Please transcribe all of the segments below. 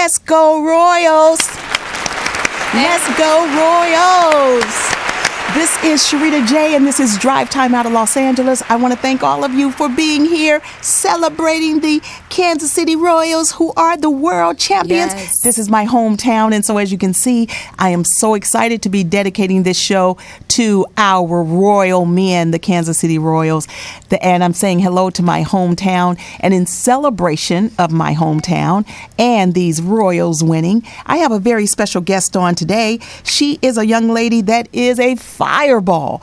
Let's go Royals. Let's go Royals. This is Sharita J, and this is Drive Time out of Los Angeles. I want to thank all of you for being here, celebrating the Kansas City Royals, who are the world champions. Yes. This is my hometown, and so as you can see, I am so excited to be dedicating this show to our royal men, the Kansas City Royals. And I'm saying hello to my hometown, and in celebration of my hometown and these Royals winning, I have a very special guest on today. She is a young lady that is a fireball.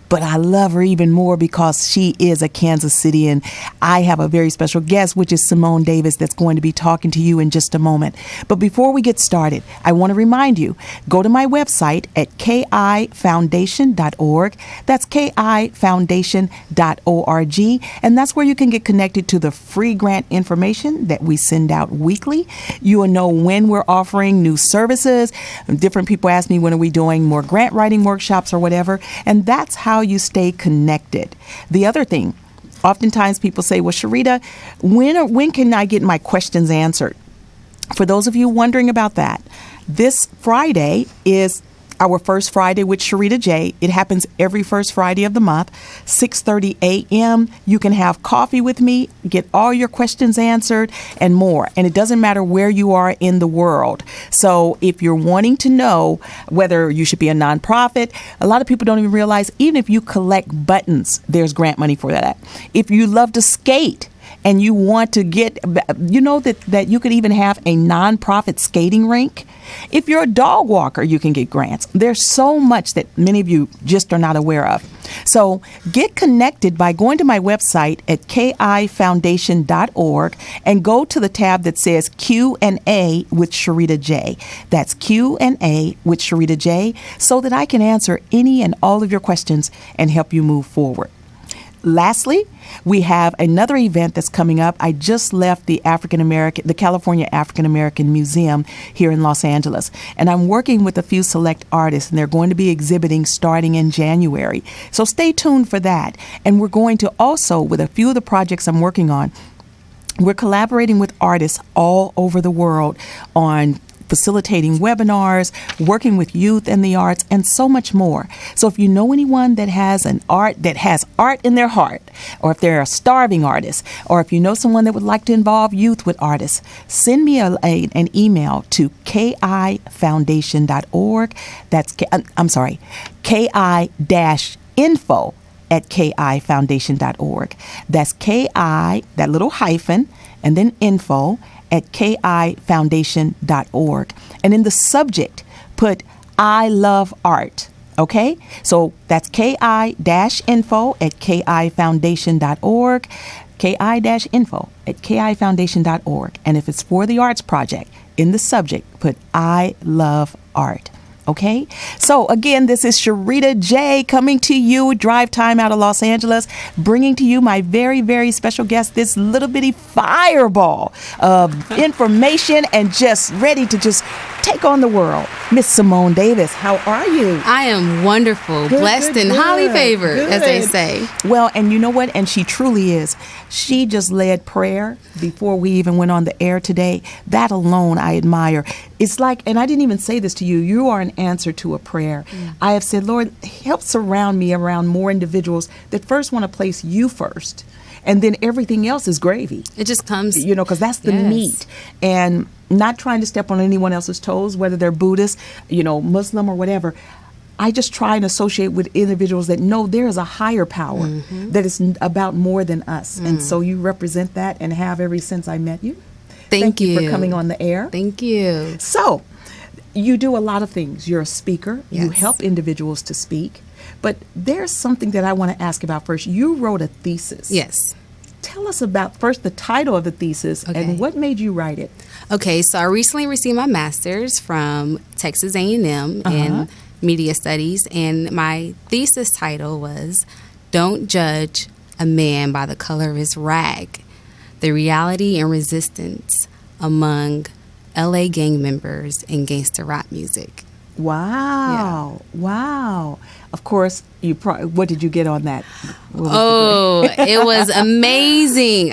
But I love her even more because she is a Kansas Citian. I have a very special guest, which is Simone Davis, that's going to be talking to you in just a moment. But before we get started, I want to remind you, go to my website at kifoundation.org. That's kifoundation.org. And that's where you can get connected to the free grant information that we send out weekly. You will know when we're offering new services. Different people ask me, when are we doing more grant writing workshops or whatever? And that's how you stay connected. The other thing, oftentimes people say, well, Sharita, when can I get my questions answered? For those of you wondering about that, this Friday is our first Friday with Sharita J. It happens every first Friday of the month, 6:30 a.m. You can have coffee with me, get all your questions answered, and more. And it doesn't matter where you are in the world. So if you're wanting to know whether you should be a nonprofit, a lot of people don't even realize, even if you collect buttons, there's grant money for that. If you love to skate, and you want to get, you know, that you could even have a nonprofit skating rink. If you're a dog walker, you can get grants. There's so much that many of you just are not aware of. So get connected by going to my website at kifoundation.org and go to the tab that says Q&A with Sharita J. That's Q&A with Sharita J, so that I can answer any and all of your questions and help you move forward. Lastly, we have another event that's coming up. I just left the California African American Museum here in Los Angeles, and I'm working with a few select artists, and they're going to be exhibiting starting in January. So stay tuned for that. And we're going to also, with a few of the projects I'm working on, we're collaborating with artists all over the world on facilitating webinars, working with youth in the arts, and so much more. So if you know anyone that has art in their heart, or if they're a starving artist, or if you know someone that would like to involve youth with artists, send me an email to kifoundation.org. That's ki-info at kifoundation.org. That's ki, that little hyphen, and then info at kifoundation.org. And in the subject, put I love art. Okay? So that's ki-info at kifoundation.org, ki-info at kifoundation.org. And if it's for the arts project, in the subject, put I love art. Okay? So again, this is Sharita J coming to you, Drive Time out of Los Angeles, bringing to you my very, very special guest, this little bitty fireball of information and just ready to just take on the world, Miss Simone Davis. How are you? I am wonderful, blessed, and highly favored, as they say. Well, and you know what? And she truly is. She just led prayer before we even went on the air today. That alone I admire. It's like, and I didn't even say this to you, you are an answer to a prayer. I have said, Lord, help surround me around more individuals that first want to place you first. And then everything else is gravy. It just comes. You know, because that's the meat. And not trying to step on anyone else's toes, whether they're Buddhist, you know, Muslim or whatever. I just try and associate with individuals that know there is a higher power that is about more than us. And so you represent that and have ever since I met you. Thank you for coming on the air. Thank you. So you do a lot of things. You're a speaker. Yes. You help individuals to speak. But there's something that I want to ask about first. You wrote a thesis. Yes. Tell us about first the title of the thesis and what made you write it. Okay, so I recently received my master's from Texas A&M in media studies, and my thesis title was "Don't Judge a Man by the Color of His Rag: The Reality and Resistance Among LA Gang Members in Gangsta Rap Music." Wow. Yeah. Wow. Of course, what did you get on that? It was amazing.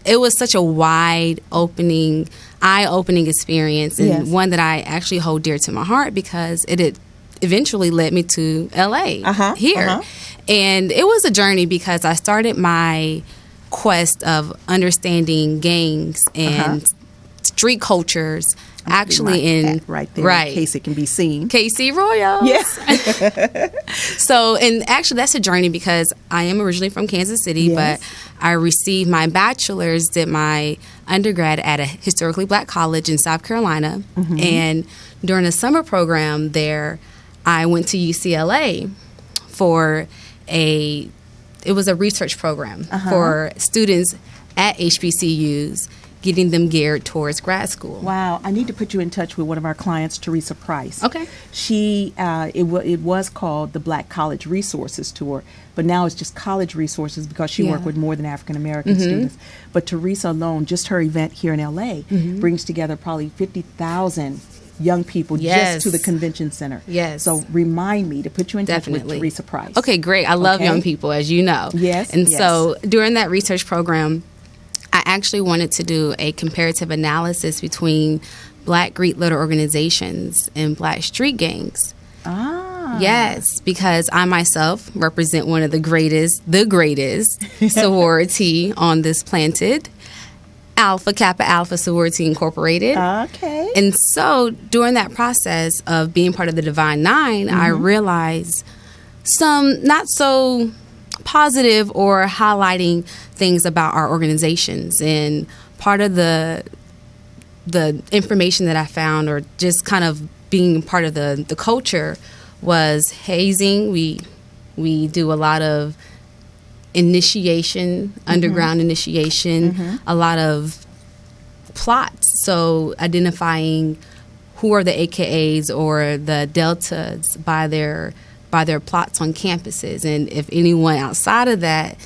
It was such a wide opening eye-opening experience, and Yes. one that I actually hold dear to my heart because it had eventually led me to LA here. And it was a journey because I started my quest of understanding gangs and street cultures actually in right there, in case it can be seen. KC Royals. Yes. So, and actually that's a journey because I am originally from Kansas City, Yes. but I received my bachelor's, did my undergrad at a historically black college in South Carolina. And during a summer program there, I went to UCLA for it was a research program for students at HBCUs, getting them geared towards grad school. Wow, I need to put you in touch with one of our clients, Teresa Price. Okay. She, it was called the Black College Resources Tour, but now it's just college resources because she worked with more than African American students. But Teresa alone, just her event here in LA, brings together probably 50,000 young people just to the convention center. Yes. So remind me to put you in touch with Definitely. Teresa Price. Okay, great. I love Okay. young people, as you know. Yes, And yes. so during that research program, I actually wanted to do a comparative analysis between Black Greek letter organizations and Black street gangs. Ah. Yes, because I myself represent one of the greatest sorority on this planet, Alpha Kappa Alpha Sorority Incorporated. Okay. And so during that process of being part of the Divine Nine, I realized some not so positive or highlighting things about our organizations. And part of the information that I found, or just kind of being part of the culture, was hazing. We do a lot of initiation, underground initiation, a lot of plots. So identifying who are the AKAs or the Deltas by their plots on campuses, and if anyone outside of that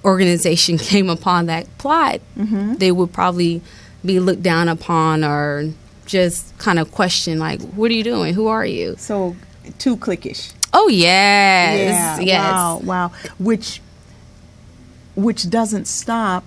organization came upon that plot, they would probably be looked down upon or just kind of questioned, like, what are you doing? Who are you? So too cliquish. Oh yes, Yeah. yes. Wow. Which doesn't stop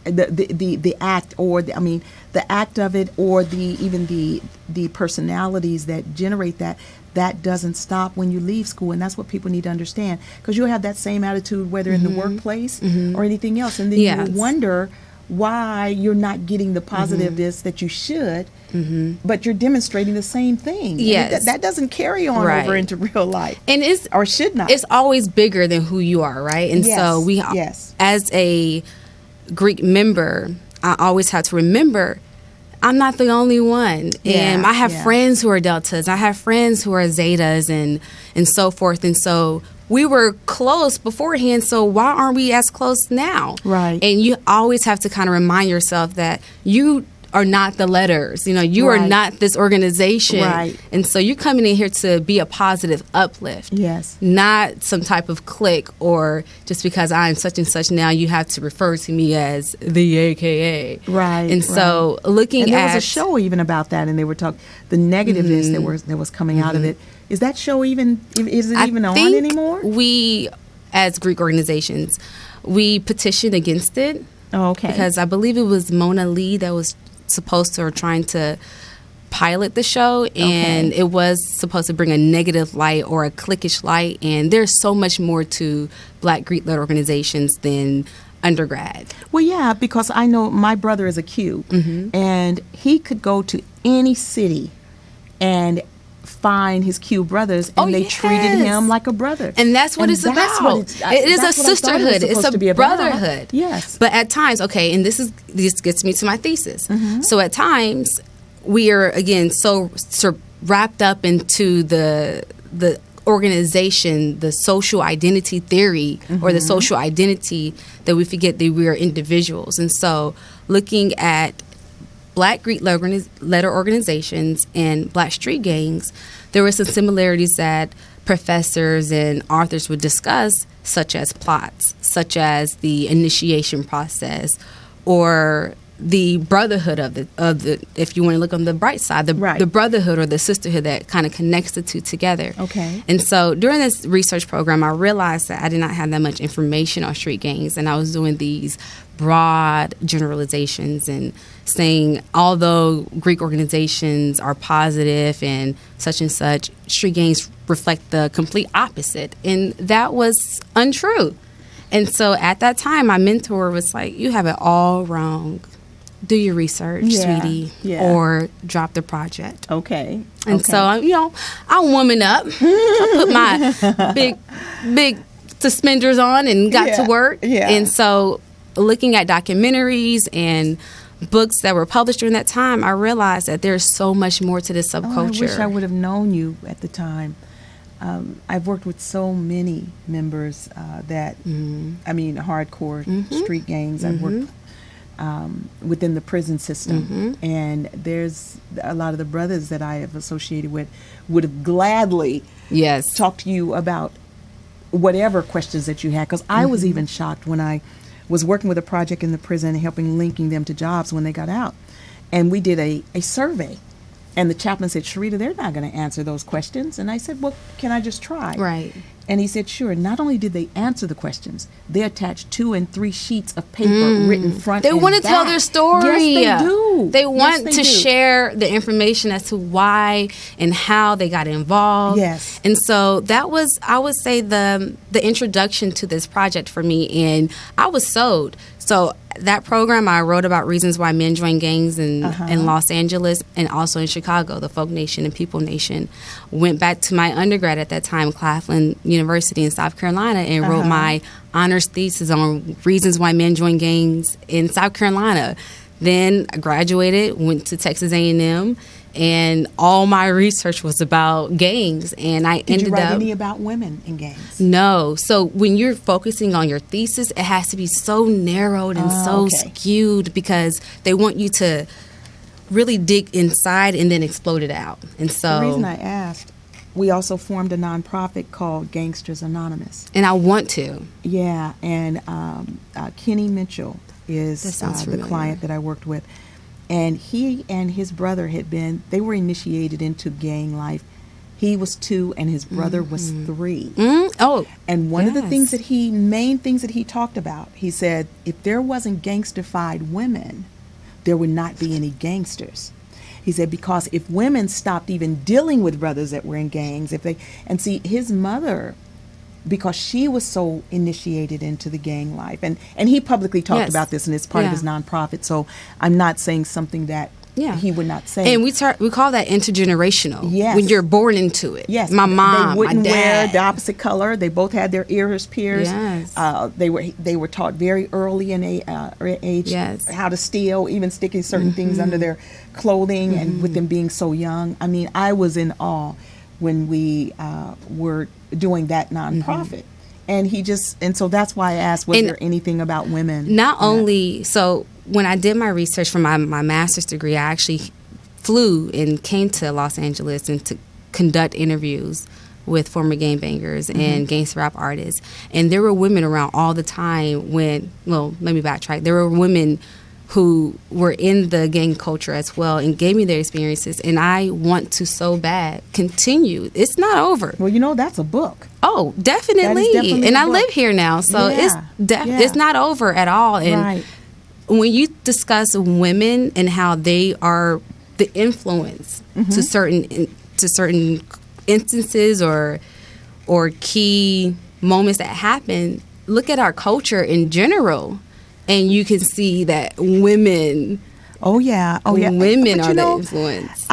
the act, or the act of it, or even the personalities that generate that doesn't stop when you leave school. And that's what people need to understand, because you'll have that same attitude whether in the workplace or anything else, and then Yes. you wonder why you're not getting the positiveness that you should, but you're demonstrating the same thing. Yes. And that doesn't carry on Right. over into real life, And it's or should not. it's always bigger than who you are, right? And Yes, so yes. as a Greek member, I always have to remember I'm not the only one. And Yeah, I have yeah. friends who are Deltas. I have friends who are Zetas and so forth. And so we were close beforehand, so why aren't we as close now? Right. And you always have to kind of remind yourself that you are not the letters. You are Right. not this organization. Right. And so you're coming in here to be a positive uplift. Yes. Not some type of clique, or just because I'm such and such now you have to refer to me as the AKA. Right. And so looking and there at was a show even about that, and they were talking the negativeness that was coming out of it. Is that show even I on think anymore? We, as Greek organizations, we petitioned against it. Oh, okay. Because I believe it was Mona Lee that was supposed to, or trying to pilot the show, and it was supposed to bring a negative light or a cliquish light. And there's so much more to Black Greek led organizations than undergrad. Well, yeah, because I know my brother is a Q, and he could go to any city and find his Q brothers, and Oh, they treated yes. him like a brother. And that's what it's that's about. what it's- It is a that's what I thought it was sisterhood. It's supposed a to be about. brotherhood. Yes. But at times, okay, and this gets me to my thesis. Mm-hmm. So at times, we are again so wrapped up into the organization, the social identity theory, or the social identity, that we forget that we are individuals. And so, looking at Black Greek letter organizations and Black street gangs, there were some similarities that professors and authors would discuss, such as plots, such as the initiation process, or the brotherhood of the if you want to look on the bright side, the brotherhood or the sisterhood that kind of connects the two together. Okay. And so during this research program, I realized that I did not have that much information on street gangs, and I was doing these broad generalizations and saying, although Greek organizations are positive and such, street gangs reflect the complete opposite. And that was untrue. And so at that time, my mentor was like, you have it all wrong. Do your research, sweetie, or drop the project. Okay. And so, I woman up. I put my big suspenders on and got to work. Yeah. And so looking at documentaries and books that were published during that time, I realized that there's so much more to this subculture. I wish I would have known you at the time. I've worked with so many members that, hardcore street gangs. I've worked within the prison system. And there's a lot of the brothers that I have associated with would have gladly talked to you about whatever questions that you had. Because I was even shocked when I was working with a project in the prison and helping linking them to jobs when they got out. And we did a survey. And the chaplain said, Sharita, they're not going to answer those questions. And I said, well, can I just try? Right. And he said, sure. Not only did they answer the questions, they attached 2 and 3 sheets of paper written front and back. They want to tell their story. Yes, they do. They want to share the information as to why and how they got involved. Yes. And so that was, I would say, the introduction to this project for me. And I was sold. So that program, I wrote about reasons why men join gangs in Los Angeles and also in Chicago, the Folk Nation and People Nation. Went back to my undergrad at that time, Claflin University in South Carolina, and wrote my honors thesis on reasons why men join gangs in South Carolina. Then I graduated, went to Texas A&M, and all my research was about gangs. And I ended up... Did you write any about women in gangs? No. So when you're focusing on your thesis, it has to be so narrowed and skewed because they want you to really dig inside and then explode it out. And so... The reason I asked, we also formed a nonprofit called Gangsters Anonymous. And I want to. Yeah. And Kenny Mitchell is the client that I worked with. And he and his brother they were initiated into gang life. He was 2 and his brother was 3. Oh. And one of the main things that he talked about, he said, if there wasn't gangsterfied women, there would not be any gangsters. He said, because if women stopped even dealing with brothers that were in gangs, his mother, because she was so initiated into the gang life. And he publicly talked about this, and it's part of his nonprofit. So I'm not saying something that he would not say. And we call that intergenerational. Yes. when you're born into it. Yes. My mom, they wouldn't my dad. wear the opposite color. They both had their ears pierced. Yes. They were taught very early in age how to steal, even sticking certain things under their clothing, and with them being so young. I mean, I was in awe when we were doing that nonprofit. And so that's why I asked, was there anything about women? Not only, so when I did my research for my master's degree, I actually flew and came to Los Angeles and to conduct interviews with former gangbangers and gangster rap artists. And there were women around all the time let me backtrack. There were women who were in the gang culture as well and gave me their experiences. And I want to so bad continue. It's not over. Well, that's a book. Oh, definitely. And I live here now, so it's not over at all. And when you discuss women and how they are the influence to certain instances or key moments that happen, look at our culture in general. And you can see that women. Women are the influence.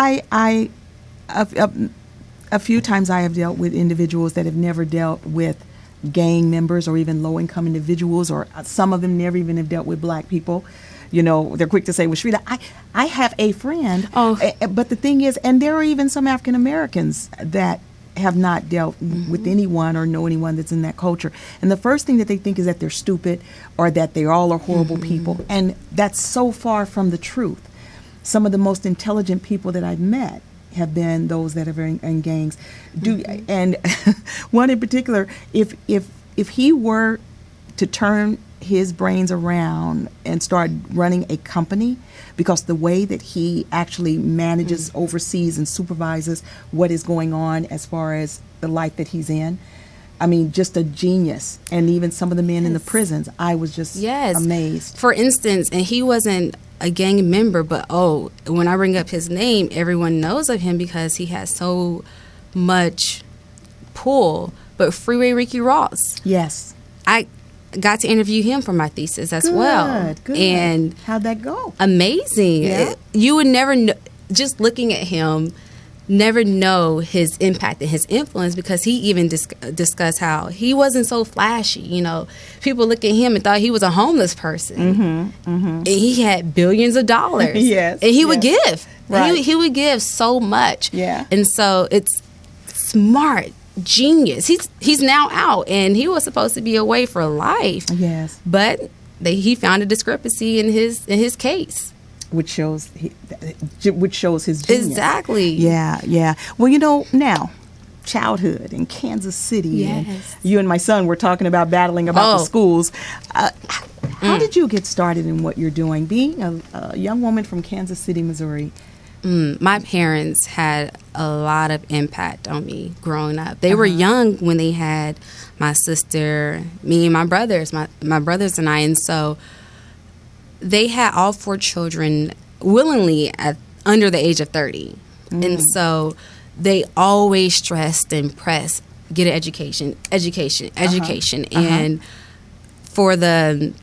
A few times I have dealt with individuals that have never dealt with gang members or even low-income individuals, or some of them never even have dealt with black people. They're quick to say, well, Sharita, I have a friend. But the thing is, and there are even some African Americans that have not dealt with anyone or know anyone that's in that culture. And the first thing that they think is that they're stupid or that they all are horrible people. And that's so far from the truth. Some of the most intelligent people that I've met have been those that are in gangs. And one in particular, if he were to turn his brains around and start running a company, because the way that he actually manages, oversees, and supervises what is going on as far as the life that he's in. I mean, just a genius. And even some of the men in the prisons, I was just amazed. For instance, and he wasn't a gang member, but when I bring up his name, everyone knows of him because he has so much pull. But Freeway Ricky Ross. Yes. I got to interview him for my thesis as well. Good. And how'd that go? Amazing. Yeah. You would never know, just looking at him, never know his impact and his influence, because he even discussed how he wasn't so flashy. You know, people look at him and thought he was a homeless person. And he had billions of dollars. Yes. And he would give. Right. He would give so much. Yeah. And so it's smart. Genius. He's now out, and he was supposed to be away for life. Yes. But he found a discrepancy in his case, which shows his genius. Exactly. Yeah. Well, you know, now childhood in Kansas City. Yes. And you and my son were talking about battling about the schools. How did you get started in what you're doing, being a young woman from Kansas City, Missouri? My parents had a lot of impact on me growing up. They were young when they had my sister, me and my brothers, my brothers and I. And so they had all 4 children willingly under the age of 30. And so they always stressed and pressed, get an education. And for a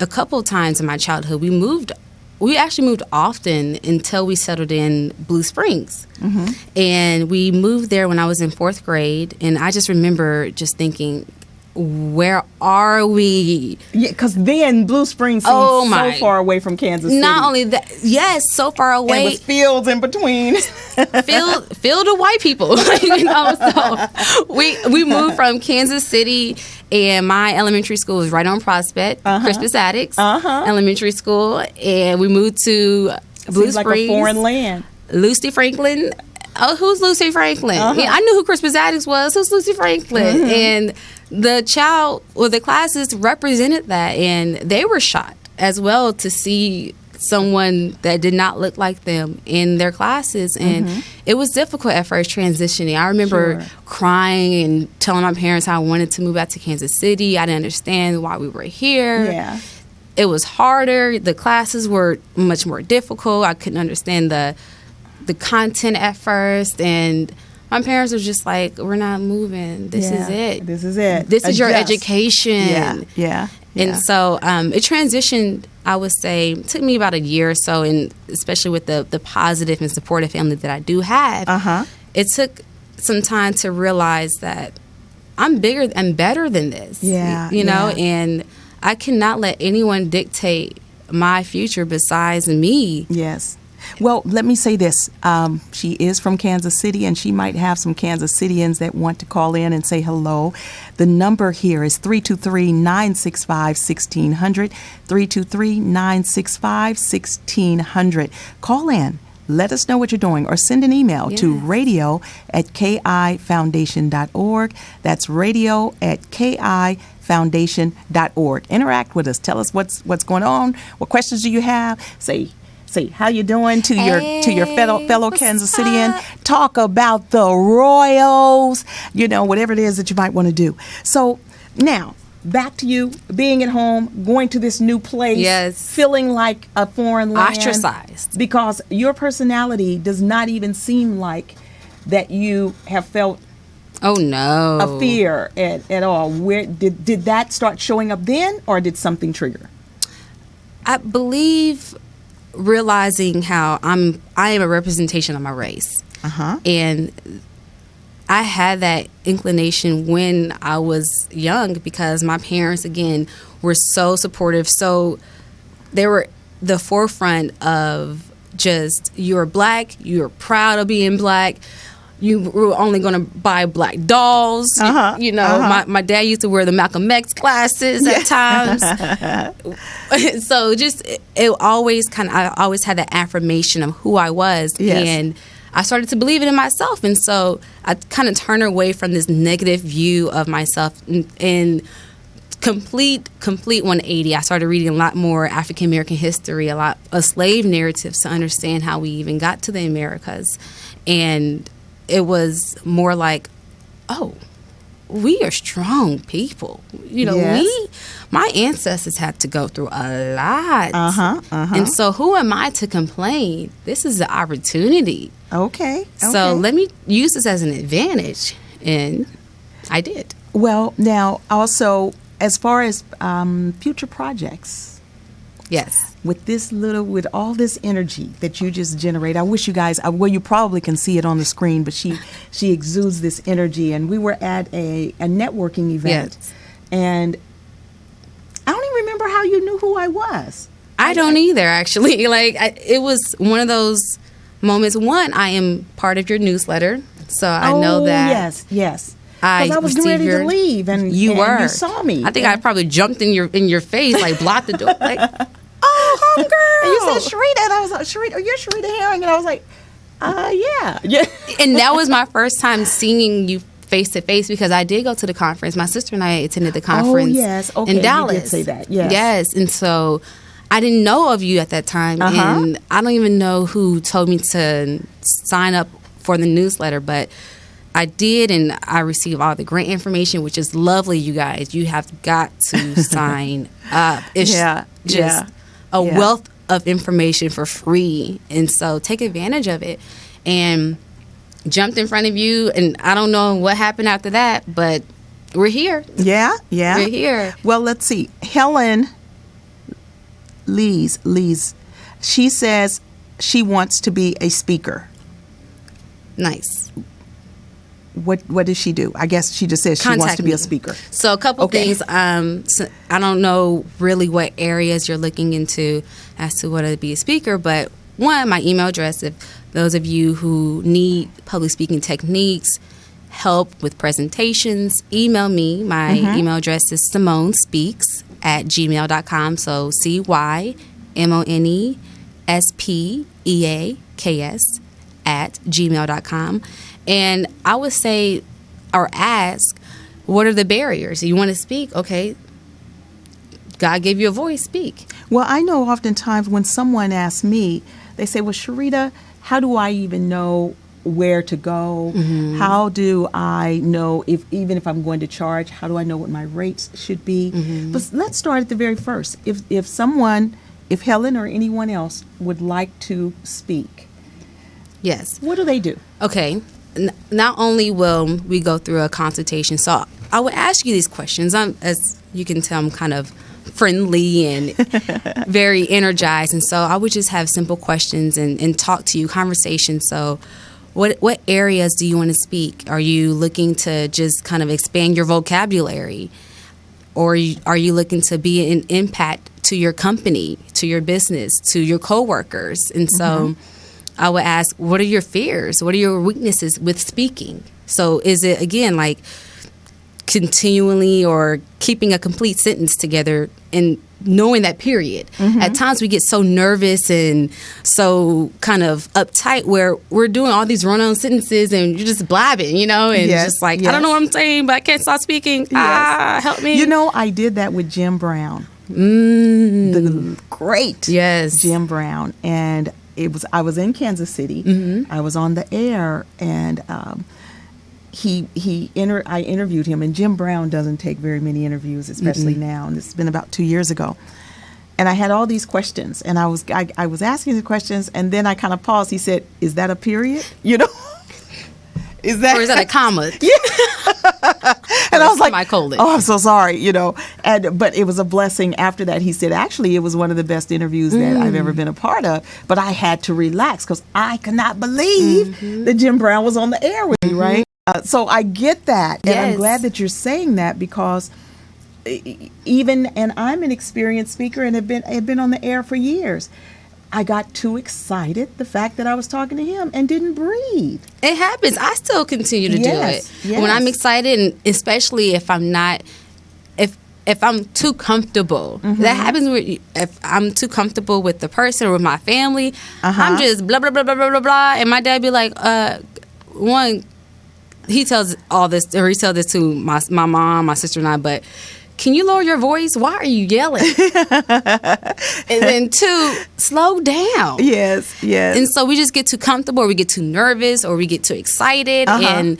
couple of times in my childhood, we actually moved often until we settled in Blue Springs. And we moved there when I was in 4th grade. And I just remember just thinking, where are we? Yeah, because then Blue Springs seemed so far away from Kansas City. Not only that, yes, so far away. And with fields in between. Field of white people. You know, so we moved from Kansas City, and my elementary school was right on Prospect, Crispus Attucks Elementary School, and we moved to Blue Springs. Like a foreign land. Lucy Franklin. Oh, who's Lucy Franklin? Yeah, I knew who Crispus Attucks was. Who's Lucy Franklin? And the classes represented that, and they were shocked as well to see someone that did not look like them in their classes. And it was difficult at first transitioning. I remember crying and telling my parents how I wanted to move back to Kansas City. I didn't understand why we were here. Yeah. It was harder. The classes were much more difficult. I couldn't understand the content at first, and my parents were just like, we're not moving. This is it. This is it. This is your education. Yeah. And so it transitioned, I would say, took me about a year or so, and especially with the positive and supportive family that I do have, it took some time to realize that I'm bigger and better than this. You know, and I cannot let anyone dictate my future besides me. Yes. Well, let me say this. She is from Kansas City, and she might have some Kansas Cityans that want to call in and say hello. The number here is 323-965-1600, 323-965-1600. Call in. Let us know what you're doing, or send an email to radio@kifoundation.org. That's radio@kifoundation.org. Interact with us. Tell us what's going on. What questions do you have? Say how you doing to your fellow Kansas Citian. Talk about the Royals, whatever it is that you might want to do. So now back to you being at home, going to this new place, feeling like a foreign land, ostracized, because your personality does not even seem like that you have felt a fear at all. Where did that start showing up then, or did something trigger? I believe realizing how I am a representation of my race, and I had that inclination when I was young, because my parents again were so supportive. So they were the forefront of just, you're black, you're proud of being black. You were only going to buy black dolls. My dad used to wear the Malcolm X glasses at times. So just I always had that affirmation of who I was, and I started to believe it in myself. And so I kind of turned away from this negative view of myself and complete 180. I started reading a lot more African American history, a lot of slave narratives to understand how we even got to the Americas. And it was more like, oh, we are strong people. You know, Yes. my ancestors had to go through a lot. And so who am I to complain? This is the opportunity. Okay. So let me use this as an advantage. And I did. Well, now also, as far as future projects, Yes. with all this energy that you just generate, I wish you guys, well, you probably can see it on the screen, but she exudes this energy. And we were at a networking event, Yes. and I don't even remember how you knew who I was. I don't either, actually. It was one of those moments. One, I am part of your newsletter, so I know that. Yes. I Because I was received ready to leave, and you were. you saw me. I think I probably jumped in your face, like blocked the door, like, oh, homegirl. And you said Sharita, and I was like, Sharita, you're Sharita Herring, and I was like, yeah. And that was my first time seeing you face to face, because I did go to the conference. My sister and I attended the conference yes. Okay, in Dallas. you did say that. Yes. Yes. And so I didn't know of you at that time. And I don't even know who told me to sign up for the newsletter, but I did, and I received all the grant information, which is lovely, you guys. You have got to sign up. It's just a wealth of information for free. And so take advantage of it. And jumped in front of you, and I don't know what happened after that, but we're here. Yeah. We're here. Well, let's see. Helen Lees, she says she wants to be a speaker. Nice. What does she do? I guess she just says she wants to be a speaker. So a couple things. So I don't know really what areas you're looking into as to whether to be a speaker, but one, my email address, if those of you who need public speaking techniques, help with presentations, email me. My email address is simonespeaks@gmail.com. So CYMONESPEAKS@gmail.com. And I would say, or ask, what are the barriers? You want to speak? Okay. God gave you a voice, speak. Well, I know oftentimes when someone asks me, they say, well, Sharita, how do I even know where to go? How do I know even if I'm going to charge, how do I know what my rates should be? But let's start at the very first. If Helen or anyone else would like to speak, Yes. what do they do? Okay. Not only will we go through a consultation, so I would ask you these questions. As you can tell, I'm kind of friendly and very energized, and so I would just have simple questions and talk to you, conversation. So what areas do you want to speak? Are you looking to just kind of expand your vocabulary, or are you looking to be an impact to your company, to your business, to your coworkers? And so I would ask, what are your fears? What are your weaknesses with speaking? So is it, again, like continually or keeping a complete sentence together and knowing that period? At times we get so nervous and so kind of uptight where we're doing all these run-on sentences and you're just blabbing, and Yes, just like, yes. I don't know what I'm saying, but I can't stop speaking. Help me. I did that with Jim Brown, the great Yes. Jim Brown, and I was in Kansas City. I was on the air, and I interviewed him. And Jim Brown doesn't take very many interviews, especially now. And it's been about 2 years ago. And I had all these questions, and I was asking the questions, and then I kind of paused. He said, "Is that a period? Is that Or is that a comma? And I was like, semicolon. "Oh, I'm so sorry," but it was a blessing. After that, he said, "Actually, it was one of the best interviews that I've ever been a part of." But I had to relax because I could not believe that Jim Brown was on the air with me, right? So I get that, and I'm Yes. glad that you're saying that, because and I'm an experienced speaker and have been on the air for years. I got too excited, the fact that I was talking to him, and didn't breathe. It happens. I still continue to do Yes, it yes. when I'm excited, and especially if I'm not, if I'm too comfortable. That happens if I'm too comfortable with the person or with my family. I'm just blah blah blah blah blah blah blah, and my dad be like, he tells all this, or he tells this to my mom, my sister, and I, but can you lower your voice? Why are you yelling? And then 2, slow down. Yes, yes. And so we just get too comfortable, or we get too nervous, or we get too excited, and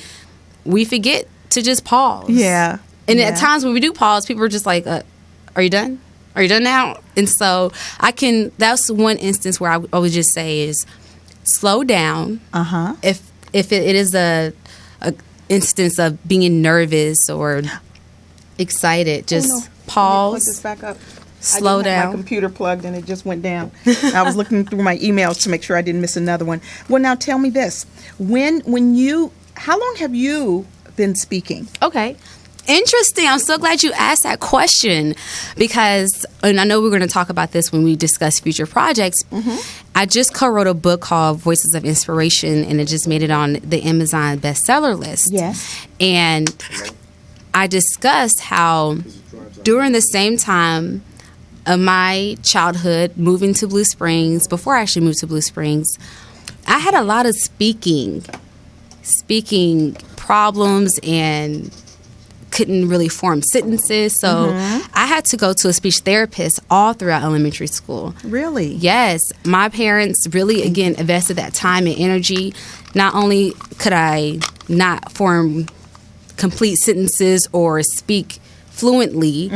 we forget to just pause. Yeah. And at times when we do pause, people are just like, are you done? Are you done now? And so that's one instance where I would just say is slow down. If it is a instance of being nervous or excited, just pause. Plug this back up. Slow I didn't have down. my computer plugged and it just went down. I was looking through my emails to make sure I didn't miss another one. Well, now tell me this: how long have you been speaking? Okay. Interesting. I'm so glad you asked that question because, and I know we're going to talk about this when we discuss future projects. I just co-wrote a book called Voices of Inspiration, and it just made it on the Amazon bestseller list. Yes. And I discussed how during the same time of my childhood, moving to Blue Springs, before I actually moved to Blue Springs, I had a lot of speaking problems and couldn't really form sentences. So I had to go to a speech therapist all throughout elementary school. Really? Yes. My parents really, again, invested that time and energy. Not only could I not form complete sentences or speak fluently,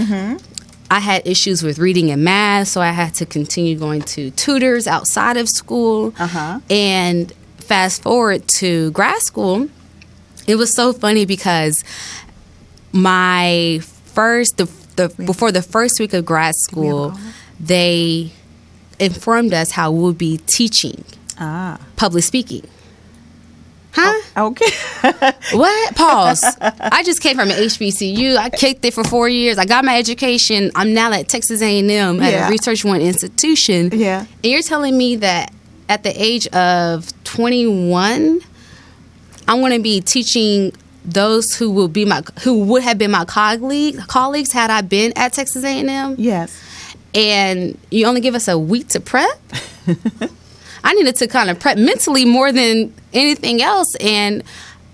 I had issues with reading and math, so I had to continue going to tutors outside of school. And fast forward to grad school, it was so funny because before the first week of grad school, they informed us how we'll be teaching public speaking. Okay. What? Pause. I just came from an HBCU. I kicked it for 4 years. I got my education. I'm now at Texas A&M at a Research One institution. Yeah. And you're telling me that at the age of 21, I'm going to be teaching those who would have been my colleagues had I been at Texas A&M. Yes. And you only give us a week to prep. I needed to kind of prep mentally more than anything else, and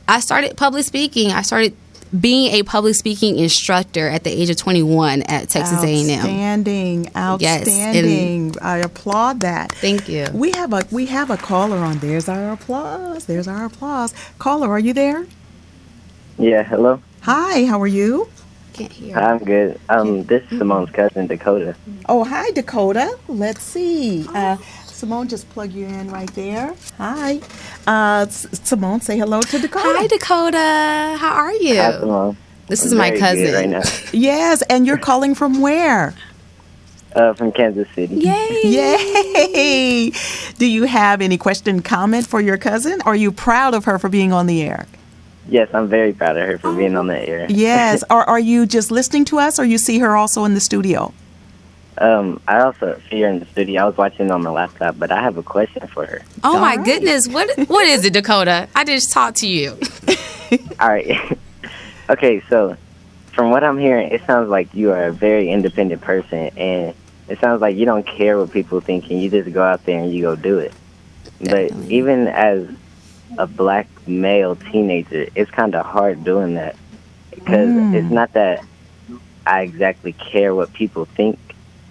I started public speaking. I started being a public speaking instructor at the age of 21 at Texas A&M. Outstanding. Yes, I applaud that. Thank you. We have a caller on. There's our applause. Caller, are you there? Yeah, hello. Hi, how are you? Can't hear. I'm good. This is Simone's cousin, Dakota. Oh, hi, Dakota. Let's see. Simone, just plug you in right there. Hi. Simone, say hello to Dakota. Hi, Dakota. How are you? Hi, Simone. This I'm is my very cousin. good right now. Yes, and you're calling from where? From Kansas City. Yay. Yay! Do you have any question, comment for your cousin? Are you proud of her for being on the air? Yes, I'm very proud of her for being on the air. Yes. Or are you just listening to us, or you see her also in the studio? I also see her in the studio. I was watching on my laptop, but I have a question for her. Oh, All my right. goodness. What is it, Dakota? I just talked to you. All right. Okay, so from what I'm hearing, it sounds like you are a very independent person, and it sounds like you don't care what people think, and you just go out there and you go do it. But even as a black male teenager, it's kind of hard doing that because it's not that I exactly care what people think,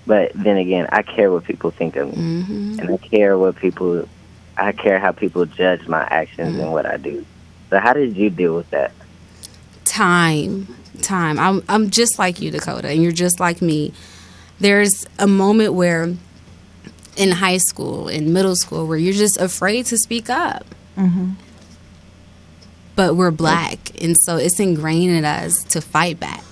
but then again, I care what people think of me, and I care how people judge my actions and what I do. So how did you deal with that? Time. I'm just like you, Dakota, and you're just like me. There's a moment where in high school, in middle school, where you're just afraid to speak up. But we're black, and so it's ingrained in us to fight back.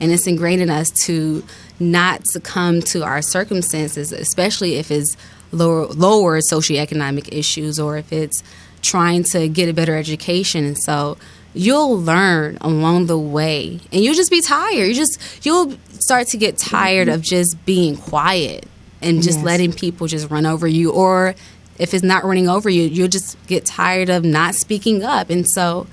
And it's ingrained in us to not succumb to our circumstances, especially if it's lower socioeconomic issues or if it's trying to get a better education. And so you'll learn along the way, and you'll just be tired. You'll start to get tired of just being quiet and just letting people just run over you, or if it's not running over you, you'll just get tired of not speaking up. And so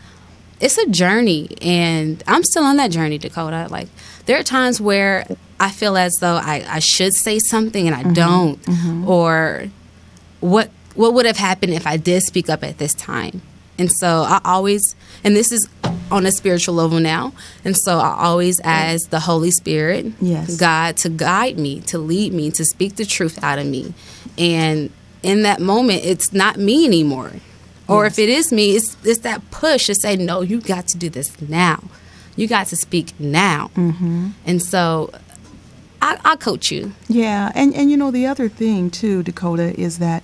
it's a journey, and I'm still on that journey, Dakota. Like, there are times where I feel as though I should say something and I don't, or what would have happened if I did speak up at this time. And so I always, and this is on a spiritual level now. And so I always ask the Holy Spirit, Yes. God, to guide me, to lead me, to speak the truth out of me. And in that moment, it's not me anymore. Or if it is me, it's that push to say, no, you got to do this now. You got to speak now. Mm-hmm. And so I'll coach you. Yeah, and you know, the other thing too, Dakota, is that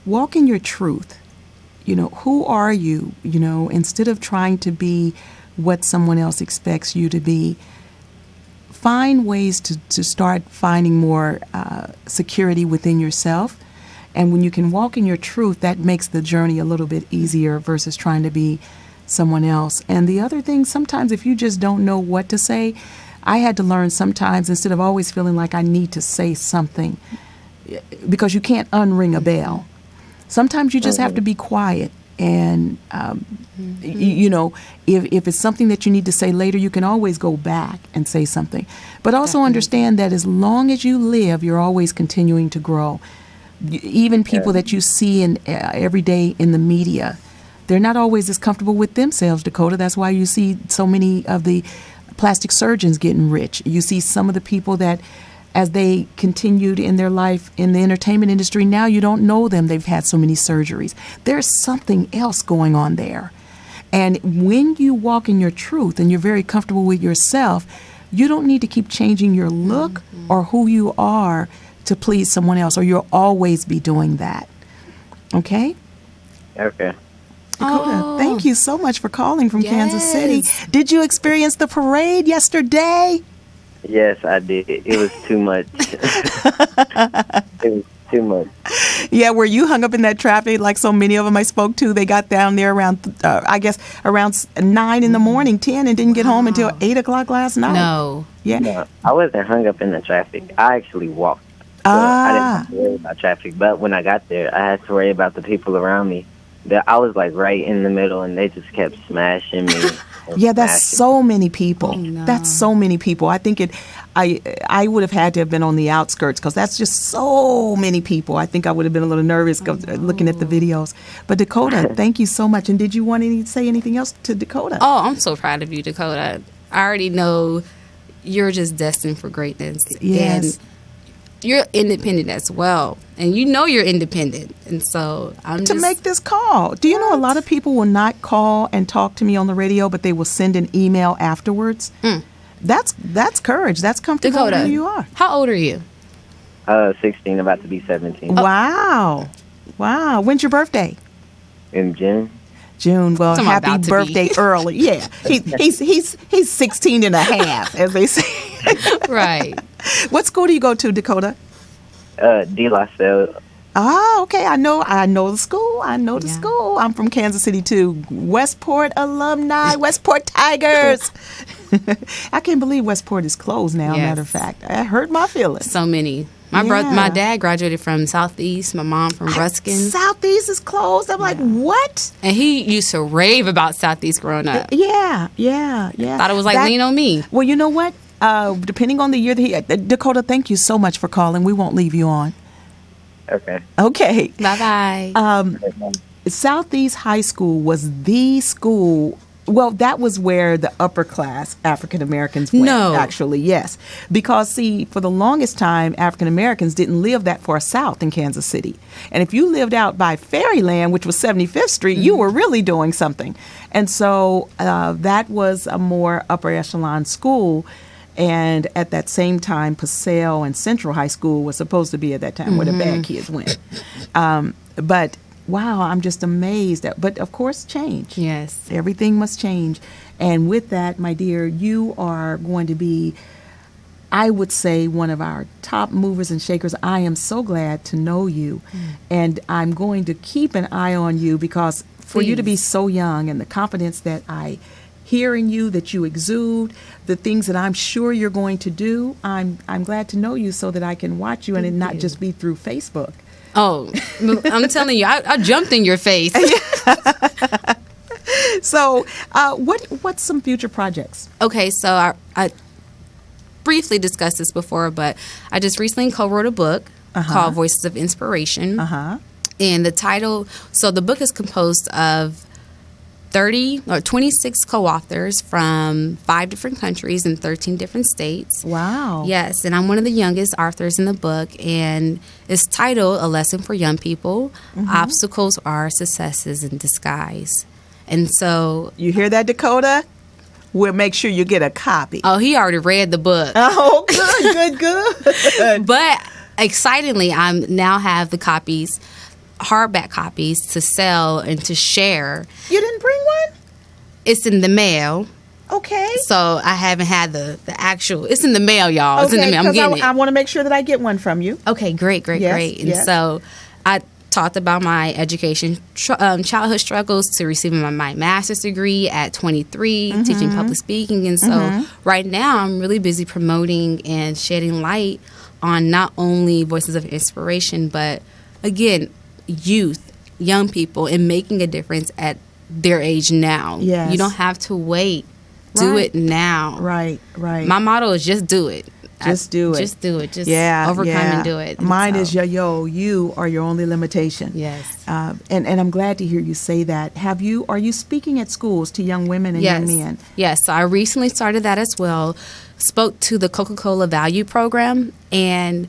walk in your truth. You know, who are you? You know, instead of trying to be what someone else expects you to be, find ways to start finding more security within yourself. And when you can walk in your truth, that makes the journey a little bit easier versus trying to be someone else. And the other thing, sometimes if you just don't know what to say, I had to learn sometimes, instead of always feeling like I need to say something, because you can't unring a bell. Sometimes you just have to be quiet. And, you know, if it's something that you need to say later, you can always go back and say something. But also understand that as long as you live, you're always continuing to grow. Even people that you see in every day in the media, they're not always as comfortable with themselves, Dakota. That's why you see so many of the plastic surgeons getting rich. You see some of the people that, as they continued in their life in the entertainment industry, now you don't know them. They've had so many surgeries. There's something else going on there. And when you walk in your truth and you're very comfortable with yourself, you don't need to keep changing your look or who you are to please someone else, or you'll always be doing that. Okay? Okay. Dakota, thank you so much for calling from Kansas City. Yes. Did you experience the parade yesterday? Yes, I did. It was too much. It was too much. Yeah, were you hung up in that traffic like so many of them I spoke to? They got down there around, I guess, around 9 in the morning, 10, and didn't get home until 8 o'clock last night. No. Yeah. No, I wasn't hung up in the traffic. I actually walked. So I didn't have to worry about traffic. But when I got there, I had to worry about the people around me. I was like right in the middle, and they just kept smashing me. Yeah, that's so many people. Oh, no. That's so many people. I think I would have had to have been on the outskirts, because that's just so many people. I think I would have been a little nervous looking at the videos. But Dakota, thank you so much. And did you want to say anything else to Dakota? Oh, I'm so proud of you, Dakota. I already know you're just destined for greatness. Yes. And you're independent as well. And you know you're independent. And so I'm to just... make this call. Do you know a lot of people will not call and talk to me on the radio, but they will send an email afterwards? That's courage. That's comfortable Dakota, where you are. how old are you? 16, about to be 17. Wow. When's your birthday? In June. June. Well, Someone happy about to birthday be. early. Yeah. He's 16 and a half, as they say. Right. What school do you go to, Dakota? De La Salle. Ah, okay. I know the school. I know the Yeah. school. I'm from Kansas City too. Westport alumni, Westport Tigers. I can't believe Westport is closed now. Yes. Matter of fact, I hurt my feelings. So many. My Yeah. dad graduated from Southeast. My mom from Ruskin. Southeast is closed. I'm like, what? And he used to rave about Southeast growing up. Yeah. Thought it was like Lean on Me. Well, you know what? Depending on the year that Dakota, thank you so much for calling. We won't leave you on. Okay. Okay. Bye-bye. Southeast High School was the school. Well, that was where the upper class African Americans went. No. Actually, yes. Because, see, for the longest time, African Americans didn't live that far south in Kansas City. And if you lived out by Fairyland, which was 75th Street, you were really doing something. And so that was a more upper echelon school. And at that same time, Paseo and Central High School was supposed to be at that time where the bad kids went. But wow, I'm just amazed. But of course, change. Yes. Everything must change. And with that, my dear, you are going to be, I would say, one of our top movers and shakers. I am so glad to know you. And I'm going to keep an eye on you, because for you to be Please. so young, and the confidence that I hear in you, that you exude, the things that I'm sure you're going to do, I'm glad to know you so that I can watch you and it not you. just be through Facebook. Oh, I'm telling you, I jumped in your face. So, what's some future projects? Okay, so I briefly discussed this before, but I just recently co-wrote a book called Voices of Inspiration. And the title, so the book is composed of 30 or 26 co-authors from 5 different countries and 13 different states. Wow. Yes, and I'm one of the youngest authors in the book, and it's titled A Lesson for Young People, Obstacles Are Successes in Disguise. And so... You hear that, Dakota? We'll make sure you get a copy. Oh, he already read the book. Oh, good. But excitingly, I now have the copies, hardback copies, to sell and to share. You didn't bring one? It's in the mail. Okay. So I haven't had the actual. It's in the mail, y'all. It's in the mail. I'm 'cause getting I it. want to make sure that I get one from you. Okay, great. Yes, And yes. so I talked about my education, childhood struggles to receiving my master's degree at 23, teaching public speaking. And so right now I'm really busy promoting and shedding light on not only voices of inspiration, but again, youth, young people, and making a difference at their age now. Yes. You don't have to wait. Do Right. it now. Right. My motto is just do it. Just do it. Just do it. Just Yeah, overcome yeah. and do it. And Mine so- is you are your only limitation. Yes. And I'm glad to hear you say that. Are you speaking at schools to young women and young men? Yes, so I recently started that as well. Spoke to the Coca-Cola Value Program, and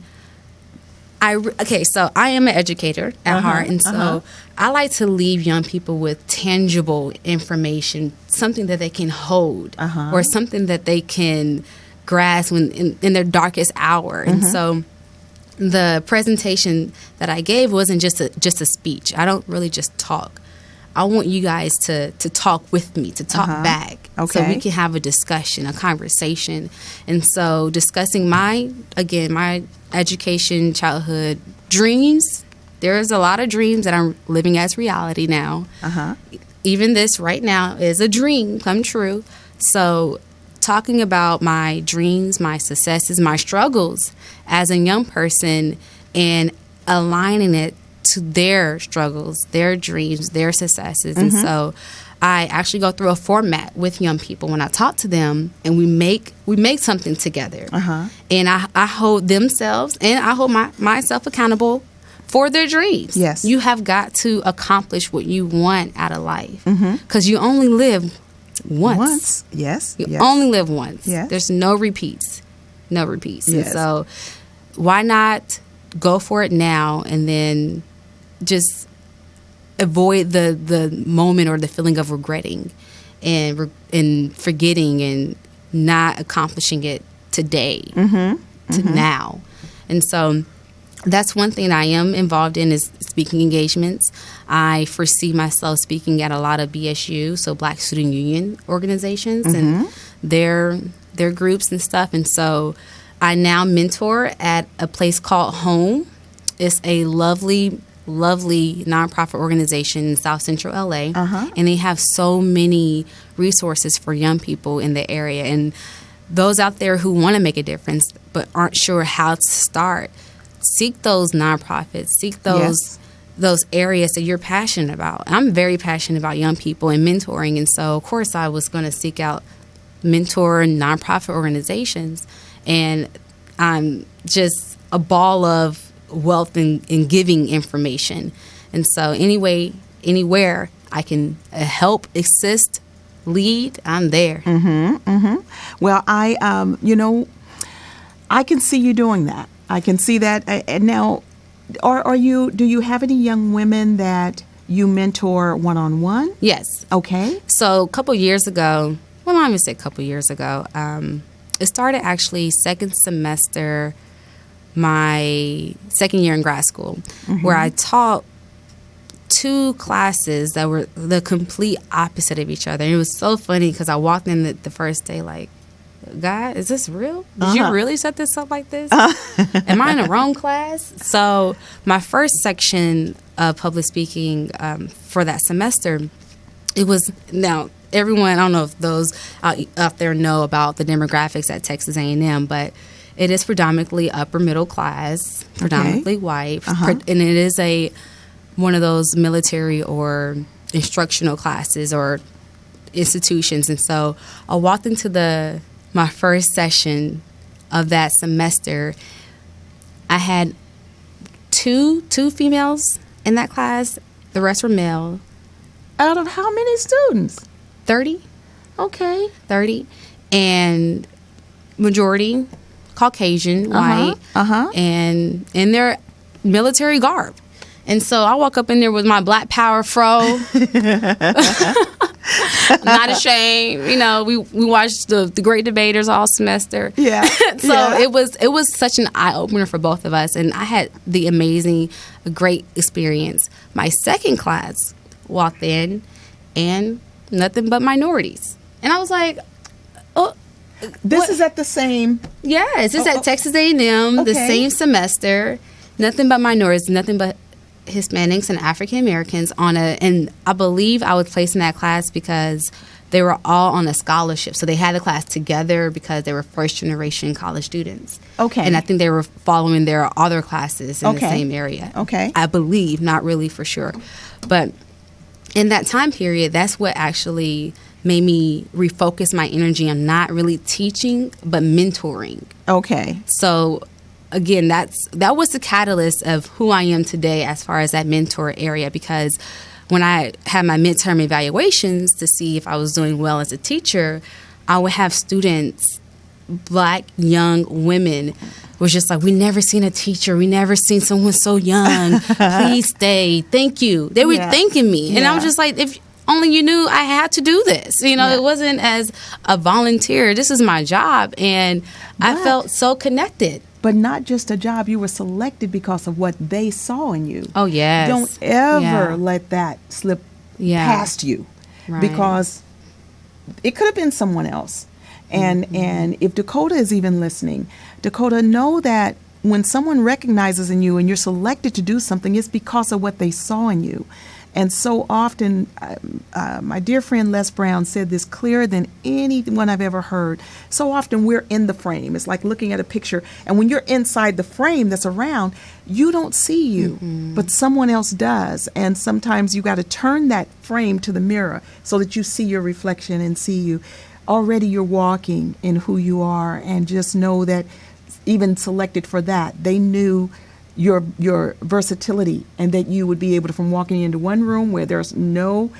so I am an educator at heart, and so I like to leave young people with tangible information, something that they can hold, or something that they can grasp when in their darkest hour. And so the presentation that I gave wasn't just a speech. I don't really just talk. I want you guys to talk with me, to talk back, so Okay. we can have a discussion, a conversation. And so discussing my education, childhood dreams. There's a lot of dreams that I'm living as reality now. Even this right now is a dream come true. So talking about my dreams, my successes, my struggles as a young person, and aligning it to their struggles, their dreams, their successes. And so I actually go through a format with young people when I talk to them, and we make something together. And I hold themselves and I hold myself accountable for their dreams. Yes. You have got to accomplish what you want out of life, because you only live once. Yes. You yes. only live once. Yes. There's no repeats. No repeats. And Yes. so why not go for it now and then just avoid the moment or the feeling of regretting and forgetting and not accomplishing it today to now. And so that's one thing I am involved in is speaking engagements. I foresee myself speaking at a lot of BSU, so Black Student Union organizations and their groups and stuff. And so I now mentor at a place called Home. It's a lovely nonprofit organization in South Central LA, and they have so many resources for young people in the area. And those out there who want to make a difference but aren't sure how to start, seek those nonprofits, seek those areas that you're passionate about. I'm very passionate about young people and mentoring, and so of course I was going to seek out mentor nonprofit organizations, and I'm just a ball of wealth and giving information. And so anywhere I can help, assist, lead, I'm there. Well, I can see you doing that. I can see that. And now, do you have any young women that you mentor one-on-one? Yes. Okay. So a couple years ago, well, not even say a couple years ago, it started actually second semester, my second year in grad school, where I taught 2 classes that were the complete opposite of each other. And it was so funny because I walked in the first day like, God, is this real? Did you really set this up like this? Am I in the wrong class? So my first section of public speaking for that semester, it was, now everyone, I don't know if those out there know about the demographics at Texas A&M, but it is predominantly upper middle class, predominantly white, and it is one of those military or instructional classes or institutions. And so I walked into my first session of that semester. I had two females in that class. The rest were male. Out of how many students? 30. Okay. 30, and majority Caucasian, white, and in their military garb. And so I walk up in there with my Black Power fro. Not ashamed. You know, we watched the Great Debaters all semester. Yeah. So it was such an eye opener for both of us, and I had the great experience. My second class walked in, and nothing but minorities, and I was like, oh. This is at the same. Yes, it's at Texas A&M, the same semester. Nothing but minorities, nothing but Hispanics and African Americans and I believe I was placed in that class because they were all on a scholarship. So they had the class together because they were first generation college students. Okay. And I think they were following their other classes in the same area. Okay. I believe, not really for sure. But in that time period, that's what actually made me refocus my energy on not really teaching, but mentoring. Okay. So again, that was the catalyst of who I am today as far as that mentor area, because when I had my midterm evaluations to see if I was doing well as a teacher, I would have students, Black young women, was just like, we never seen a teacher. We never seen someone so young. Please stay. Thank you. They were thanking me. And I was just like, if only you knew I had to do this. You know, it wasn't as a volunteer. This is my job. And I felt so connected. But not just a job. You were selected because of what they saw in you. Oh, yes. Don't ever let that slip past you. Right. Because it could have been someone else. And if Dakota is even listening, Dakota, know that when someone recognizes in you and you're selected to do something, it's because of what they saw in you. And so often, my dear friend Les Brown said this clearer than anyone I've ever heard. So often we're in the frame. It's like looking at a picture. And when you're inside the frame that's around, you don't see you, but someone else does. And sometimes you got to turn that frame to the mirror so that you see your reflection and see you. Already you're walking in who you are, and just know that even selected for that, they knew your versatility, and that you would be able to, from walking into one room where there's no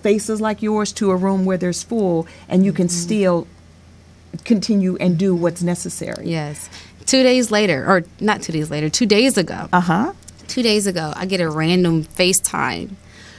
faces like yours to a room where there's full, and you can still continue and do what's necessary. Yes. 2 days later, or not 2 days later, 2 days ago. 2 days ago, I get a random FaceTime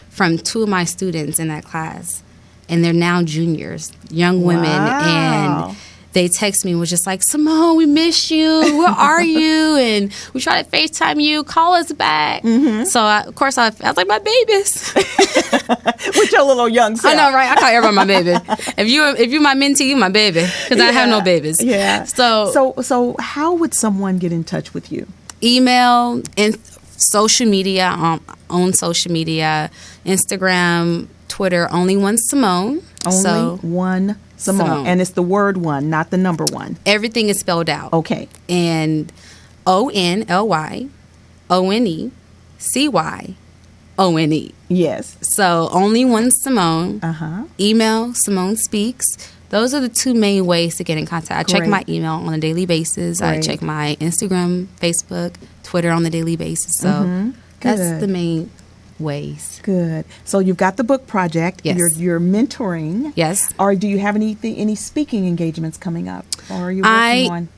from two of my students in that class, and they're now juniors, young women, and they text me and was just like, Simone, we miss you. Where are you? And we try to FaceTime you. Call us back. So, of course, I was like, my babies. With your little young self. I know, right? I call everybody my baby. If you my mentee, you my baby. Because I have no babies. Yeah. So how would someone get in touch with you? Email and social media, on social media, Instagram, Twitter, Only One Simone. One Simone. And it's the word one, not the number one. Everything is spelled out. Okay. And ONLYONECYONE. Yes. So Only One Simone. Email Simone Speaks. Those are the two main ways to get in contact. I check my email on a daily basis. I check my Instagram, Facebook, Twitter on a daily basis. So that's the main ways. Good. So you've got the book project. Yes. You're mentoring. Yes. Or do you have any speaking engagements coming up? Or are you working on?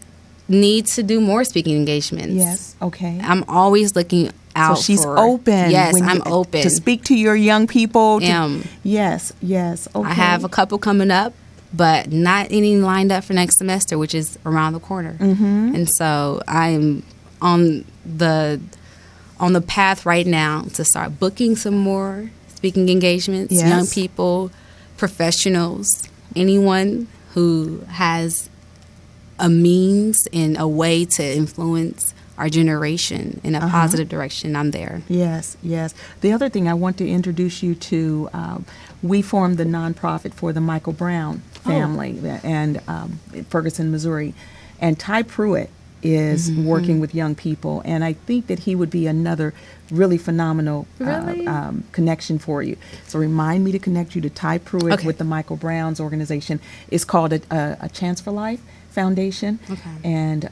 Need to do more speaking engagements. Yes. Okay. I'm always looking out. So she's open. Yes, I'm open to speak to your young people. Yes. Okay. I have a couple coming up, but not any lined up for next semester, which is around the corner. And so I'm on the path right now to start booking some more speaking engagements, young people, professionals, anyone who has a means and a way to influence our generation in a positive direction. I'm there. Yes. The other thing I want to introduce you to, we formed the nonprofit for the Michael Brown family and Ferguson, Missouri, and Ty Pruitt is working with young people, and I think that he would be another really phenomenal connection for you. So remind me to connect you to Ty Pruitt with the Michael Brown's organization. It's called a Chance for Life Foundation, and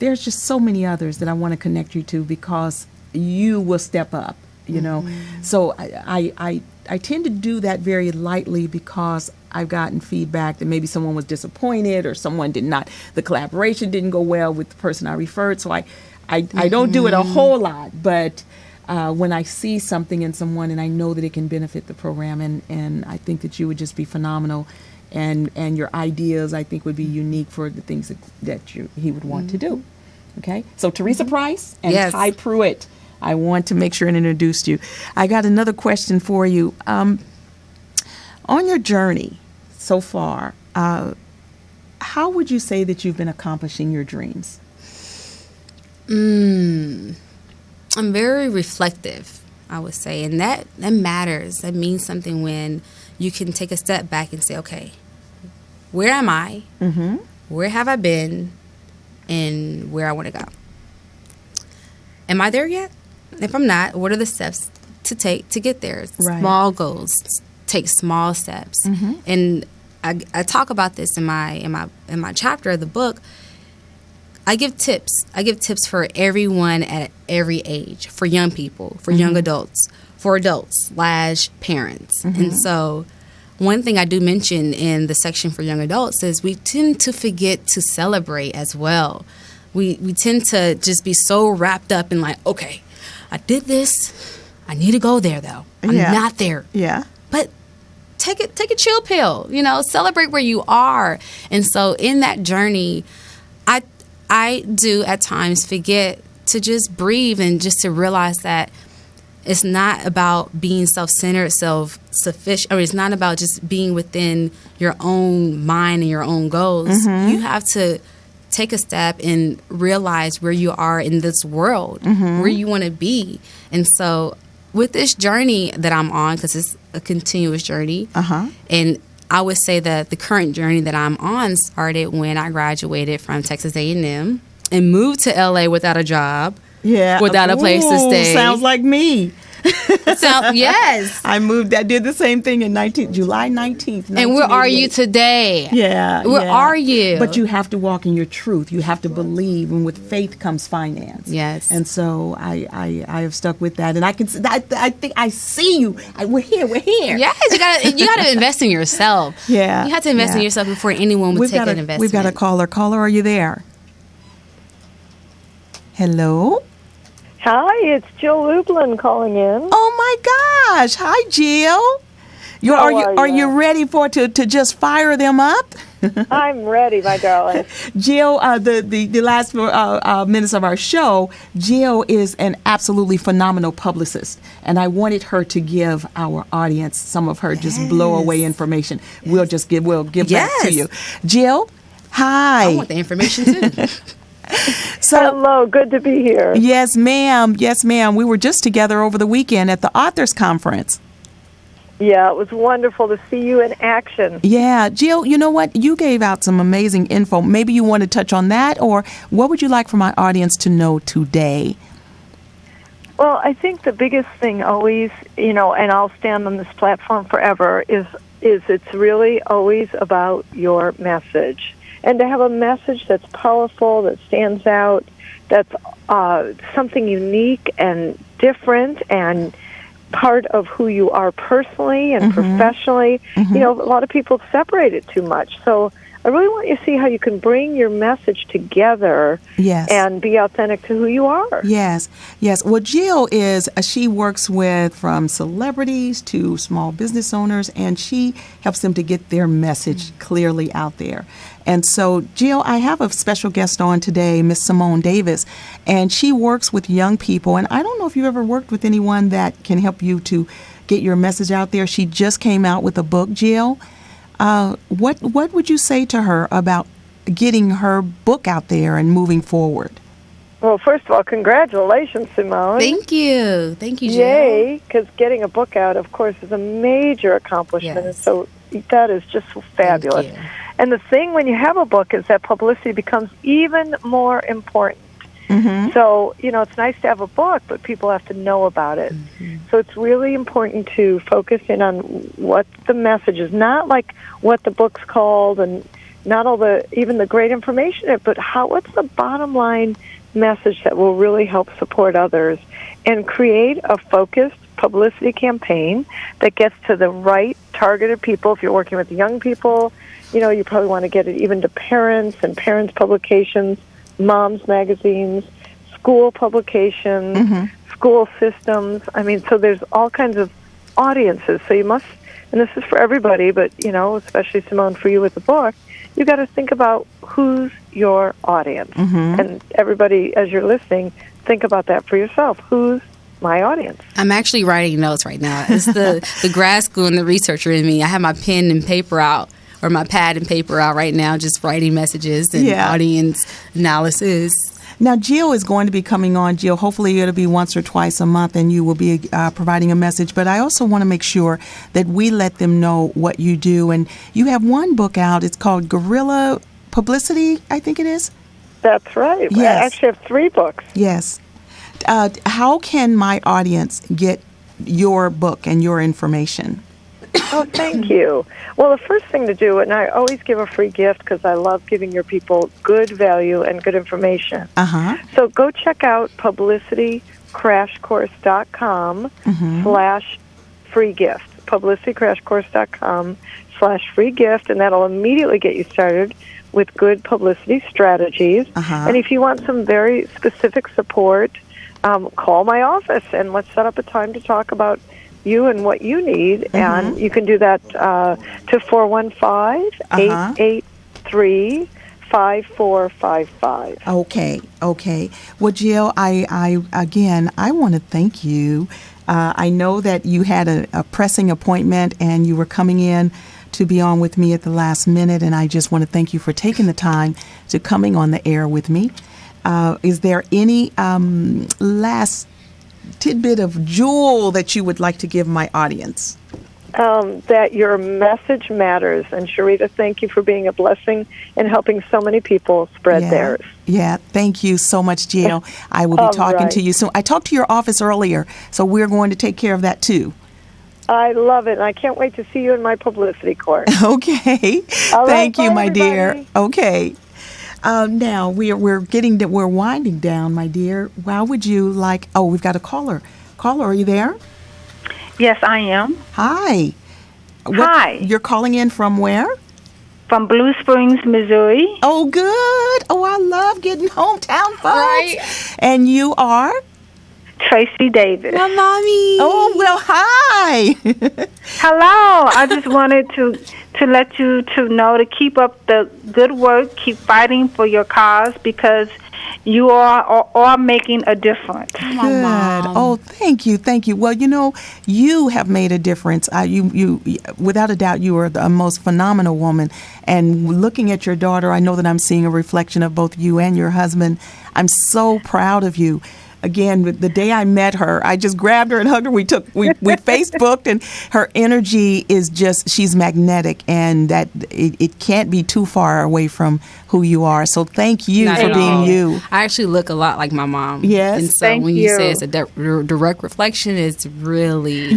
there's just so many others that I want to connect you to, because you will step up you know. So I tend to do that very lightly because I've gotten feedback that maybe someone was disappointed or someone did not, the collaboration didn't go well with the person I referred. So I don't do it a whole lot, but when I see something in someone and I know that it can benefit the program, and I think that you would just be phenomenal, and your ideas I think would be unique for the things that he would want to do. Okay, so Teresa Price and Yes. Ty Pruitt, I want to make sure and introduce you. I got another question for you. On your journey so far, how would you say that you've been accomplishing your dreams? I'm very reflective, I would say, and that matters. That means something when you can take a step back and say, okay, where am I? Mm-hmm. Where have I been? And where I want to go. Am I there yet? If I'm not, what are the steps to take to get there? Right. Small goals. Take small steps. And I talk about this in my chapter of the book. I give tips. I give tips for everyone at every age, for young people, for young adults, for adults / parents. And so one thing I do mention in the section for young adults is we tend to forget to celebrate as well. We tend to just be so wrapped up in like, okay, I did this. I need to go there though. I'm not there. Yeah. But take a chill pill, celebrate where you are. And so in that journey, I do at times forget to just breathe and just to realize that it's not about being self-centered, self-sufficient, or it's not about just being within your own mind and your own goals. You have to take a step and realize where you are in this world, where you want to be. And so with this journey that I'm on, because it's a continuous journey, and I would say that the current journey that I'm on started when I graduated from Texas A&M and moved to LA without a job. Yeah. Without a place to stay. Sounds like me. So, yes. I did the same thing in July 19th. And where are you 1988. today? Yeah. Where are you? But you have to walk in your truth. You have to believe, and with faith comes finance. Yes. And so I have stuck with that, and I think I see you. We're here. Yes, you gotta invest in yourself. Yeah. You have to invest in yourself before anyone would take an investment. We've got a caller. Caller, are you there? Hello? Hi, it's Jill Lublin calling in. Oh my gosh! Hi, Jill. Are you ready to just fire them up? I'm ready, my darling. Jill, the last minutes of our show, Jill is an absolutely phenomenal publicist, and I wanted her to give our audience some of her just blow away information. We'll give back to you, Jill. Hi. I want the information too. So, hello, good to be here. Yes, ma'am. Yes, ma'am. We were just together over the weekend at the Authors Conference. Yeah, it was wonderful to see you in action. Yeah. Jill, you know what? You gave out some amazing info. Maybe you want to touch on that, or what would you like for my audience to know today? Well, I think the biggest thing always, and I'll stand on this platform forever, is it's really always about your message. And to have a message that's powerful, that stands out, that's something unique and different and part of who you are personally and professionally. A lot of people separate it too much. So I really want you to see how you can bring your message together and be authentic to who you are. Yes. Well, Jill she works with from celebrities to small business owners, and she helps them to get their message clearly out there. And so, Jill, I have a special guest on today, Miss Simone Davis, and she works with young people. And I don't know if you've ever worked with anyone that can help you to get your message out there. She just came out with a book, Jill. What would you say to her about getting her book out there and moving forward? Well, first of all, congratulations, Simone. Thank you, Jill. Yay, because getting a book out, of course, is a major accomplishment. Yes. And so that is just fabulous. Thank you. And the thing when you have a book is that publicity becomes even more important. So, it's nice to have a book, but people have to know about it. So it's really important to focus in on what the message is, not like what the book's called and not all even the great information in it, but what's the bottom line message that will really help support others and create a focused publicity campaign that gets to the right targeted people. If you're working with young people, you probably want to get it even to parents and parents publications, moms magazines, school publications, school systems. I mean, so there's all kinds of audiences. So you must, and this is for everybody, but, especially Simone, for you with the book, you got to think about who's your audience. And everybody, as you're listening, think about that for yourself. Who's my audience? I'm actually writing notes right now. It's the grad school and the researcher in me. I have my pen and paper out, or my pad and paper out right now, just writing messages and audience analysis. Now, Jill is going to be coming on. Jill, hopefully it'll be once or twice a month, and you will be providing a message. But I also want to make sure that we let them know what you do. And you have one book out. It's called Guerrilla Publicity, I think it is. That's right. Yes. I actually have 3 books. Yes. How can my audience get your book and your information? Oh, thank you. Well, the first thing to do, and I always give a free gift because I love giving your people good value and good information. So go check out publicitycrashcourse.com /free gift. publicitycrashcourse.com /free gift, and that'll immediately get you started with good publicity strategies. And if you want some very specific support, call my office and let's set up a time to talk about you and what you need. And you can do that to 415-883-5455. Okay. Well, Jill, I want to thank you. I know that you had a pressing appointment and you were coming in to be on with me at the last minute, and I just want to thank you for taking the time to coming on the air with me. Is there any last tidbit of jewel that you would like to give my audience? That your message matters. And Sharita, thank you for being a blessing and helping so many people spread theirs. Yeah, thank you so much, Jill. I will be talking to you soon. I talked to your office earlier, so we're going to take care of that too. I love it, and I can't wait to see you in my publicity course. Okay. Thank you, my dear. Okay. Now we're winding down, my dear. How would you like? Oh, we've got a caller. Caller, are you there? Yes, I am. Hi. Hi. You're calling in from where? From Blue Springs, Missouri. Oh, good. Oh, I love getting hometown folks. Right. And you are? Tracy Davis. My mommy. Oh, well, hi. Hello. I just wanted to let you to know to keep up the good work, keep fighting for your cause, because you are making a difference. Good. Oh, thank you. Well, you have made a difference. You without a doubt, you are the most phenomenal woman. And looking at your daughter, I know that I'm seeing a reflection of both you and your husband. I'm so proud of you. Again, the day I met her, I just grabbed her and hugged her. We Facebooked, and her energy is she's magnetic, and that it can't be too far away from who you are. So thank you Not for at being all. you. I actually look a lot like my mom. Yes. And so Thank when you you. say it's a direct reflection, it's really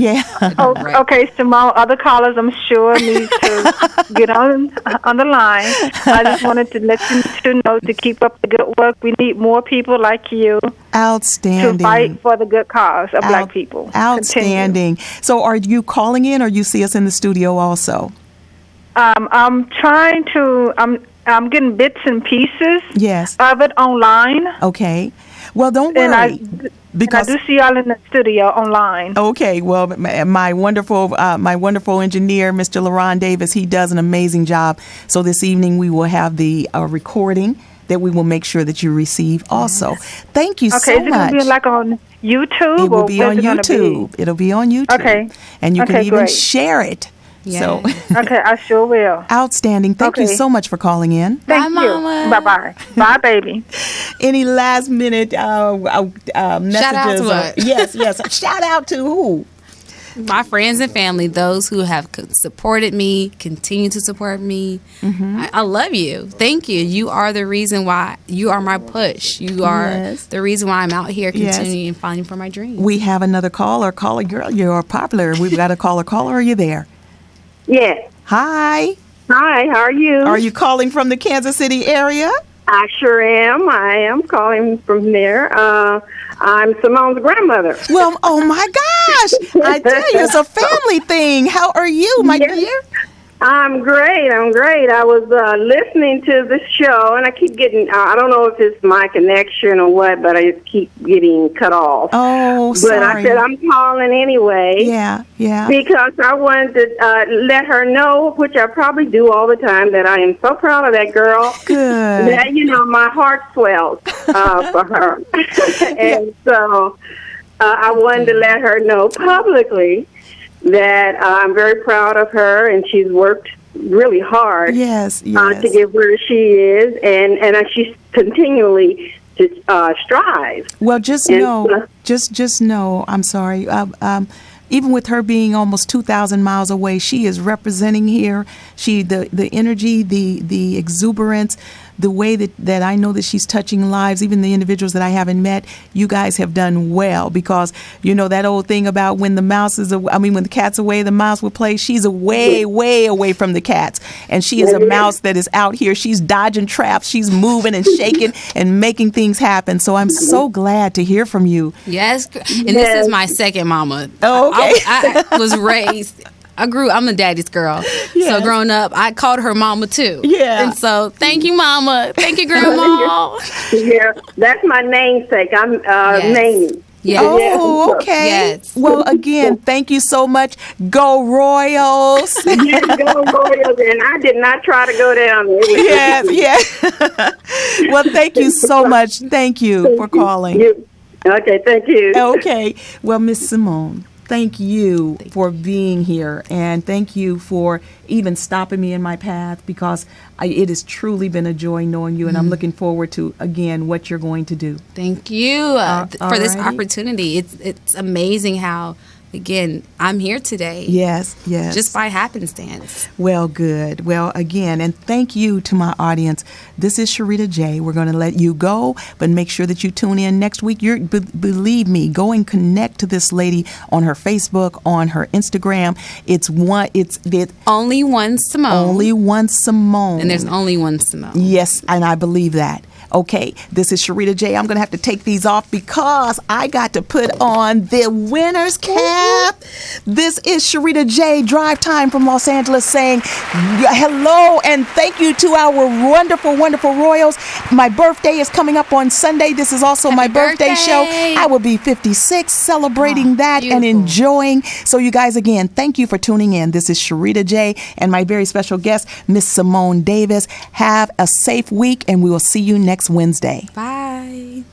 Oh, direct. okay, Simone. Other callers, I'm sure, need to get on the line. I just wanted to let you to know to keep up the good work. We need more people like you Outstanding. to fight for the good cause of Black people. Outstanding. Continue. So are you calling in, or you see us in the studio also? I'm trying to. I'm getting bits and pieces Yes. of it online. Okay. Well, don't worry. And I because do see y'all in the studio online. Okay, well, my wonderful engineer, Mr. LaRon Davis, he does an amazing job. So this evening we will have the recording that we will make sure that you receive also. Thank you so much. Okay, is it going to be like on YouTube? It will be or on where's it gonna YouTube. It'll be on YouTube. Okay. And you can Okay, even great. share it. Yes. So Okay, I sure will. outstanding. Thank you Okay. so much for calling in. Thank Bye, you. Mama. Bye-bye. Bye, baby. Any last minute messages? out to what? Yes. Shout out to who? My friends and family, those who have supported me, continue to support me. I love you. Thank you. You are the reason why. You are my push. You are Yes. the reason why I'm out here Yes. continuing fighting for my dreams. We have another caller. Caller, girl, you're popular. We've got a caller. Caller, are you there? Yes. Hi. Hi, how are you? Are you calling from the Kansas City area? I sure am. I am calling from there. I'm Simone's grandmother. Well, oh my gosh. I tell you, it's a family thing. How are you, my dear? I'm great. I was listening to the show, and I keep getting, I don't know if it's my connection or what, but I just keep getting cut off. Oh, sorry. But I said I'm calling anyway. Yeah. Because I wanted to let her know, which I probably do all the time, that I am so proud of that girl. Good. That, my heart swells for her. And so I wanted to let her know publicly that I'm very proud of her, and she's worked really hard to get where she is, and she's continually to strive. Well, just know, I'm sorry, even with her being almost 2,000 miles away, she is representing here. The energy, the exuberance, the way that I know that she's touching lives, even the individuals that I haven't met, you guys have done well, because that old thing about when the cat's away, the mouse will play. She's way away from the cats, and she is a mouse that is out here. She's dodging traps. She's moving and shaking and making things happen. So I'm so glad to hear from you. Yes, and this is my second mama. Oh, okay. I was raised. I'm a daddy's girl. Yes. So growing up, I called her mama too. Yeah. And so thank you, mama. Thank you, grandma. Yeah, that's my namesake. I'm Mamie. Yes. Oh, okay. Yes. Well, again, thank you so much. Go Royals. Yes, go Royals. And I did not try to go down there. Yes. Well, thank you so much. Thank you for calling. Okay, thank you. Okay. Well, Miss Simone, thank you for being here, and thank you for even stopping me in my path, because it has truly been a joy knowing you, and I'm looking forward to, again, what you're going to do. Thank you for this opportunity. It's amazing how, again, I'm here today. Yes. Just by happenstance. Well, good. Well, again, and thank you to my audience. This is Sharita J. We're going to let you go, but make sure that you tune in next week. Believe me, go and connect to this lady on her Facebook, on her Instagram. It's only one Simone. Only one Simone. And there's only one Simone. Yes, and I believe that. Okay, this is Sharita J. I'm going to have to take these off because I got to put on the winner's cap. This is Sharita J. Drive Time from Los Angeles saying hello and thank you to our wonderful, wonderful Royals. My birthday is coming up on Sunday. This is also my birthday show. I will be 56, celebrating that and enjoying. So you guys, again, thank you for tuning in. This is Sharita J. and my very special guest, Miss Simone Davis. Have a safe week, and we will see you next Wednesday. Bye.